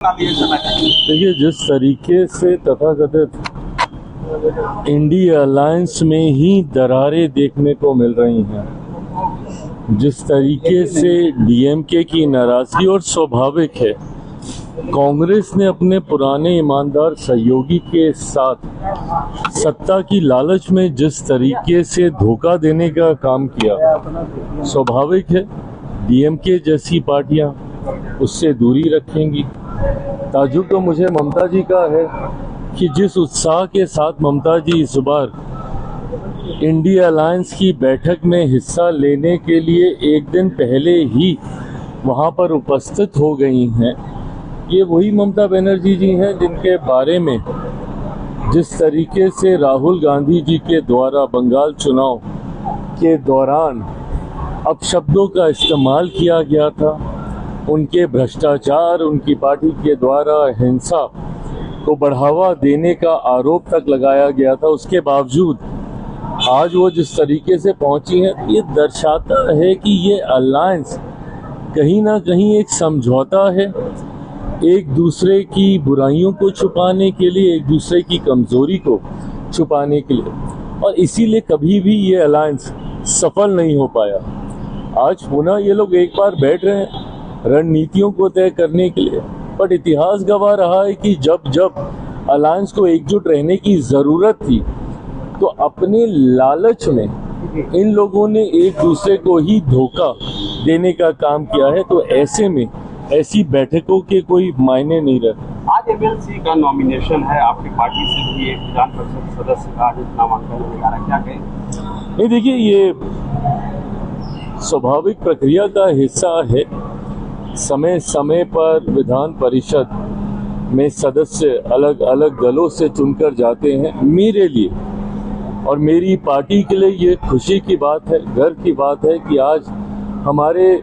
देखिए, जिस तरीके से तथाकथित इंडिया अलायंस में ही दरारें देखने को मिल रही हैं, जिस तरीके से डीएमके की नाराजगी, और स्वाभाविक है कांग्रेस ने अपने पुराने ईमानदार सहयोगी के साथ सत्ता की लालच में जिस तरीके से धोखा देने का काम किया, स्वाभाविक है डीएमके जैसी पार्टियां उससे दूरी रखेंगी। ताजुब तो मुझे ममता जी का है कि जिस उत्साह के साथ ममता जी इस बार इंडिया अलायंस की बैठक में हिस्सा लेने के लिए एक दिन पहले ही वहां पर उपस्थित हो गई हैं, ये वही ममता बनर्जी जी हैं जिनके बारे में जिस तरीके से राहुल गांधी जी के द्वारा बंगाल चुनाव के दौरान अपशब्दों का इस्तेमाल किया गया था, उनके भ्रष्टाचार, उनकी पार्टी के द्वारा हिंसा को बढ़ावा देने का आरोप तक लगाया गया था, उसके बावजूद आज वो जिस तरीके से पहुंची हैं, ये दर्शाता है कि ये अलायंस कहीं ना कहीं एक समझौता है, एक दूसरे की बुराइयों को छुपाने के लिए, एक दूसरे की कमजोरी को छुपाने के लिए, और इसीलिए कभी भी ये अलायंस सफल नहीं हो पाया। आज पुनः ये लोग एक बार बैठ रहे हैं रणनीतियों को तय करने के लिए, बट इतिहास गवाह रहा है कि जब जब अलायंस को एकजुट रहने की ज़रूरत थी तो अपने लालच में इन लोगों ने एक दूसरे को ही धोखा देने का काम किया है। तो ऐसे में ऐसी बैठकों के कोई मायने नहीं रहते। आज एमएलसी का नॉमिनेशन है, आपकी पार्टी से भी एक विधान परिषद सदस्य का नामांकन वगैरह, क्या कहें? नहीं, देखिए, ये स्वाभाविक प्रक्रिया का हिस्सा है। समय समय पर विधान परिषद में सदस्य अलग अलग दलों से चुनकर जाते हैं। मेरे लिए और मेरी पार्टी के लिए ये खुशी की बात है, गर्व की बात है कि आज हमारे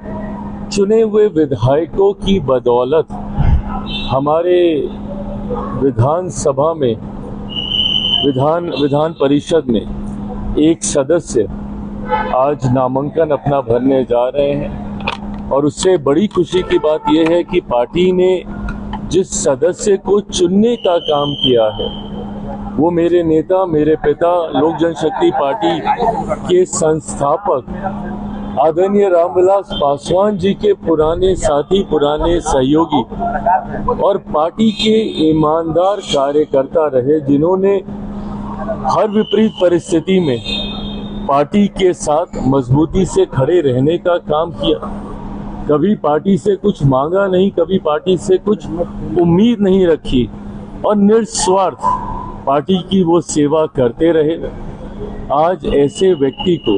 चुने हुए विधायकों की बदौलत हमारे विधानसभा में विधान परिषद में एक सदस्य आज नामांकन अपना भरने जा रहे हैं। और उससे बड़ी खुशी की बात यह है कि पार्टी ने जिस सदस्य को चुनने का काम किया है वो मेरे नेता, मेरे पिता, लोक जनशक्ति पार्टी के संस्थापक आदरणीय रामविलास पासवान जी के पुराने साथी, पुराने सहयोगी और पार्टी के ईमानदार कार्यकर्ता रहे, जिन्होंने हर विपरीत परिस्थिति में पार्टी के साथ मजबूती से खड़े रहने का काम किया। कभी पार्टी से कुछ मांगा नहीं, कभी पार्टी से कुछ उम्मीद नहीं रखी और निस्वार्थ पार्टी की वो सेवा करते रहे। आज ऐसे व्यक्ति को,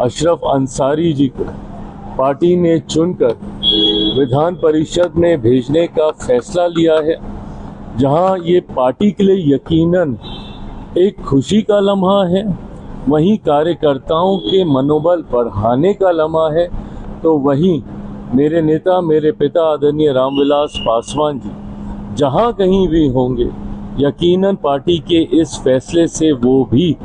अशरफ अंसारी जी को पार्टी ने चुनकर विधान परिषद में भेजने का फैसला लिया है, जहां ये पार्टी के लिए यकीनन एक खुशी का लम्हा है, वहीं कार्यकर्ताओं के मनोबल बढ़ाने का लम्हा है। तो वहीं मेरे नेता, मेरे पिता आदरणीय रामविलास पासवान जी जहां कहीं भी होंगे, यकीनन पार्टी के इस फैसले से वो भी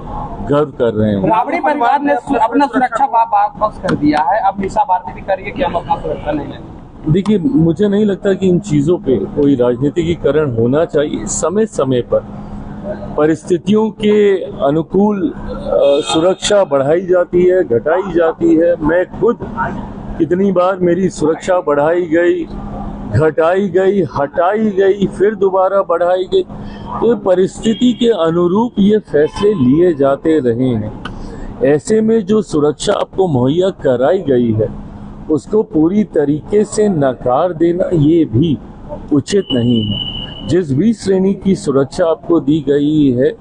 गर्व कर रहे हैं। राबड़ी परिवार ने अपना सुरक्षा वापस कर दिया है, अब निशा भारती भी करिए कि हम अपना सुरक्षा नहीं लेंगे। देखिए, मुझे नहीं लगता कि इन चीज़ों पे कोई राजनीतिकीकरण होना चाहिए। समय समय पर परिस्थितियों के अनुकूल सुरक्षा बढ़ाई जाती है, घटाई जाती है। मैं खुद कितनी बार मेरी सुरक्षा बढ़ाई गई, घटाई गई, हटाई गई, फिर दोबारा बढ़ाई गई। तो परिस्थिति के अनुरूप ये फैसले लिए जाते रहे हैं। ऐसे में जो सुरक्षा आपको मुहैया कराई गई है उसको पूरी तरीके से नकार देना ये भी उचित नहीं है। जिस भी श्रेणी की सुरक्षा आपको दी गई है,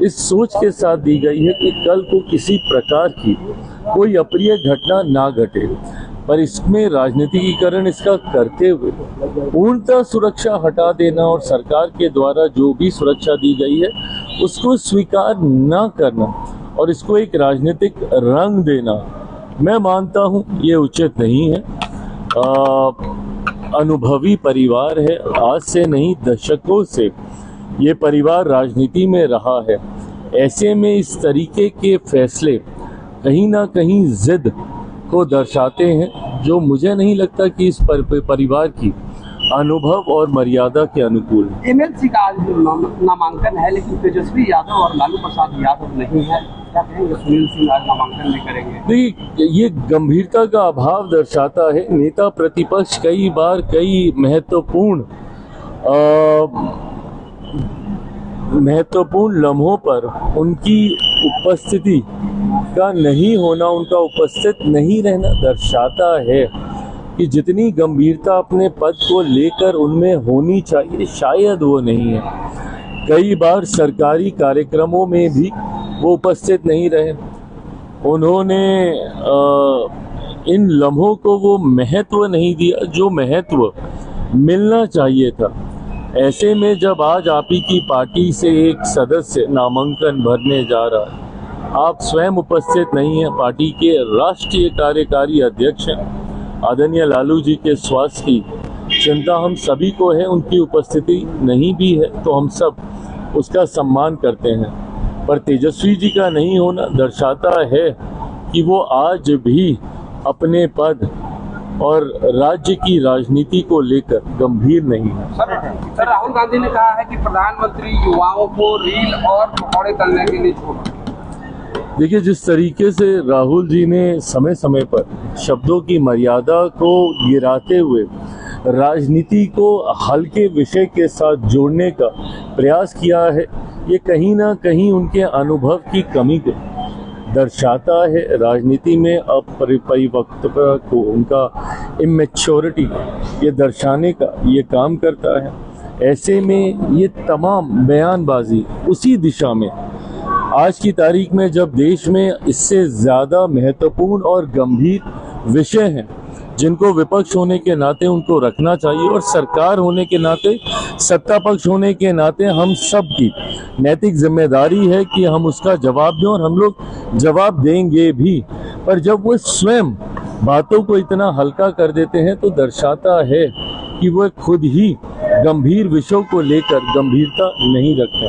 इस सोच के साथ दी गई है कि कल को किसी प्रकार की कोई अप्रिय घटना ना घटे, पर इसमें राजनीतिकीकरण इसका करते हुए पूर्णतः सुरक्षा हटा देना और सरकार के द्वारा जो भी सुरक्षा दी गई है उसको स्वीकार न करना और इसको एक राजनीतिक रंग देना, मैं मानता हूं ये उचित नहीं है। अनुभवी परिवार है, आज से नहीं दशकों से ये परिवार राजनीति में रहा है। ऐसे में इस तरीके के फैसले कहीं ना कहीं जिद को दर्शाते हैं, जो मुझे नहीं लगता कि इस परिवार की अनुभव और मर्यादा के अनुकूल है। एमएलसी का आज नामांकन है, लेकिन तेजस्वी यादव और लालू प्रसाद यादव नहीं है, क्या कहेंगे? सुनील सिंह आज नामांकन नहीं करेंगे। नहीं, ये गंभीरता का अभाव दर्शाता है। नेता प्रतिपक्ष कई बार कई महत्वपूर्ण लम्हों पर उनकी उपस्थिति का नहीं होना, उनका उपस्थित नहीं रहना दर्शाता है कि जितनी गंभीरता अपने पद को लेकर उनमें होनी चाहिए शायद वो नहीं है। कई बार सरकारी कार्यक्रमों में भी वो उपस्थित नहीं रहे। उन्होंने इन लम्हों को वो महत्व नहीं दिया जो महत्व मिलना चाहिए था। ऐसे में जब आज आप ही की पार्टी से एक सदस्य नामांकन भरने जा रहा है, आप स्वयं उपस्थित नहीं हैं, पार्टी के राष्ट्रीय कार्यकारी अध्यक्ष हैं, आदरणीय लालू जी के स्वास्थ्य की चिंता हम सभी को है, उनकी उपस्थिति नहीं भी है तो हम सब उसका सम्मान करते हैं, पर तेजस्वी जी का नहीं होना दर्शाता है कि वो आज भी अपने पद और राज्य की राजनीति को लेकर गंभीर नहीं है। सर राहुल गांधी ने कहा है कि प्रधानमंत्री युवाओं को रील और पकौड़े तलने के लिए छोड़। देखिए, जिस तरीके से राहुल जी ने समय समय पर शब्दों की मर्यादा को गिराते हुए राजनीति को हल्के विषय के साथ जोड़ने का प्रयास किया है, ये कहीं ना कहीं उनके अनुभव की कमी को दर्शाता है। राजनीति में अपरिपक्वता को, उनका इमेच्योरिटी ये दर्शाने का ये काम करता है। ऐसे में ये तमाम बयानबाजी उसी दिशा में आज की तारीख में, जब देश में इससे ज़्यादा महत्वपूर्ण और गंभीर विषय हैं जिनको विपक्ष होने के नाते उनको रखना चाहिए और सरकार होने के नाते, सत्ता पक्ष होने के नाते हम सब की नैतिक जिम्मेदारी है कि हम उसका जवाब दें और हम लोग जवाब देंगे भी। पर जब वो स्वयं बातों को इतना हल्का कर देते हैं तो दर्शाता है कि वो खुद ही गंभीर विषयों को लेकर गंभीरता नहीं रखते।